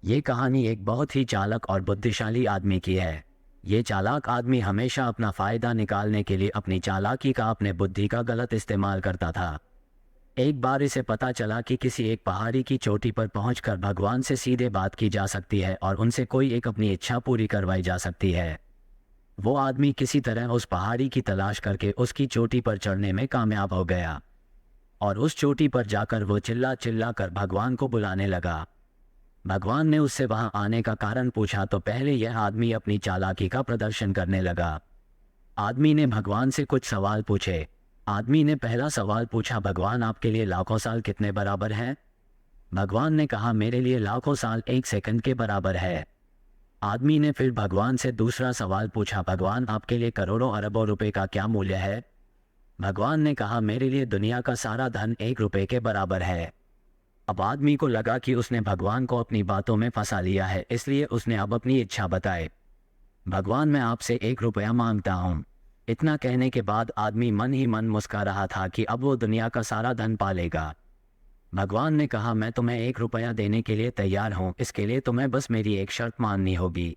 ये कहानी एक बहुत ही चालाक और बुद्धिशाली आदमी की है। ये चालाक आदमी हमेशा अपना फ़ायदा निकालने के लिए अपनी चालाकी का, अपने बुद्धि का गलत इस्तेमाल करता था। एक बार इसे पता चला कि किसी एक पहाड़ी की चोटी पर पहुंचकर भगवान से सीधे बात की जा सकती है और उनसे कोई एक अपनी इच्छा पूरी करवाई जा सकती है। वो आदमी किसी तरह उस पहाड़ी की तलाश करके उसकी चोटी पर चढ़ने में कामयाब हो गया और उस चोटी पर जाकर वो चिल्ला चिल्ला कर भगवान को बुलाने लगा। भगवान ने उससे वहां आने का कारण पूछा तो पहले यह आदमी अपनी चालाकी का प्रदर्शन करने लगा। आदमी ने भगवान से कुछ सवाल पूछे। आदमी ने पहला सवाल पूछा, भगवान आपके लिए लाखों साल कितने बराबर हैं? भगवान ने कहा, मेरे लिए लाखों साल 1 सेकंड के बराबर है। आदमी ने फिर भगवान से दूसरा सवाल पूछा, भगवान आपके लिए करोड़ों अरबों रुपए का क्या मूल्य है? भगवान ने कहा, मेरे लिए दुनिया का सारा धन 1 रुपए के बराबर है। अब आदमी को लगा कि उसने भगवान को अपनी बातों में फंसा लिया है, इसलिए उसने अब अपनी इच्छा बताई। भगवान, मैं आपसे 1 रुपया मांगता हूँ। इतना कहने के बाद आदमी मन ही मन मुस्कुरा रहा था कि अब वो दुनिया का सारा धन पालेगा। भगवान ने कहा, मैं तुम्हें 1 रुपया देने के लिए तैयार हूँ, इसके लिए तुम्हें बस मेरी एक शर्त माननी होगी।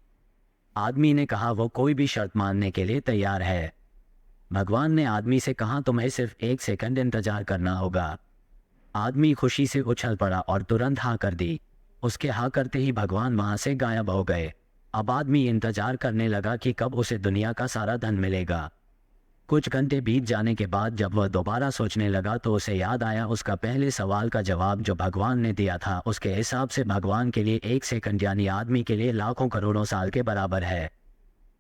आदमी ने कहा वो कोई भी शर्त मानने के लिए तैयार है। भगवान ने आदमी से कहा, तुम्हें सिर्फ 1 सेकंड इंतजार करना होगा। आदमी खुशी से उछल पड़ा और तुरंत हाँ कर दी। उसके हाँ करते ही भगवान वहां से गायब हो गए। अब आदमी इंतजार करने लगा कि कब उसे दुनिया का सारा धन मिलेगा। कुछ घंटे बीत जाने के बाद जब वह दोबारा सोचने लगा तो उसे याद आया उसका पहले सवाल का जवाब जो भगवान ने दिया था। उसके हिसाब से भगवान के लिए 1 सेकंड यानी आदमी के लिए लाखों करोड़ों साल के बराबर है।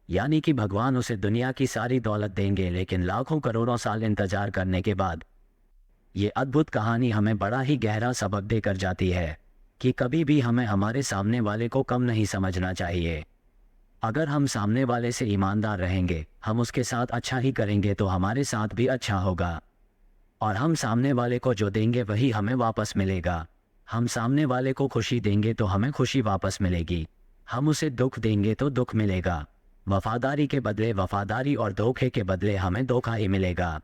यानी कि भगवान उसे दुनिया की सारी दौलत देंगे, लेकिन लाखों करोड़ों साल इंतजार करने के बाद। ये अद्भुत कहानी हमें बड़ा ही गहरा सबक देकर जाती है कि कभी भी हमें हमारे सामने वाले को कम नहीं समझना चाहिए। अगर हम सामने वाले से ईमानदार रहेंगे, हम उसके साथ अच्छा ही करेंगे तो हमारे साथ भी अच्छा होगा। और हम सामने वाले को जो देंगे वही हमें वापस मिलेगा। हम सामने वाले को खुशी देंगे तो हमें खुशी वापस मिलेगी। हम उसे दुख देंगे तो दुख मिलेगा। वफादारी के बदले वफादारी और धोखे के बदले हमें धोखा ही मिलेगा।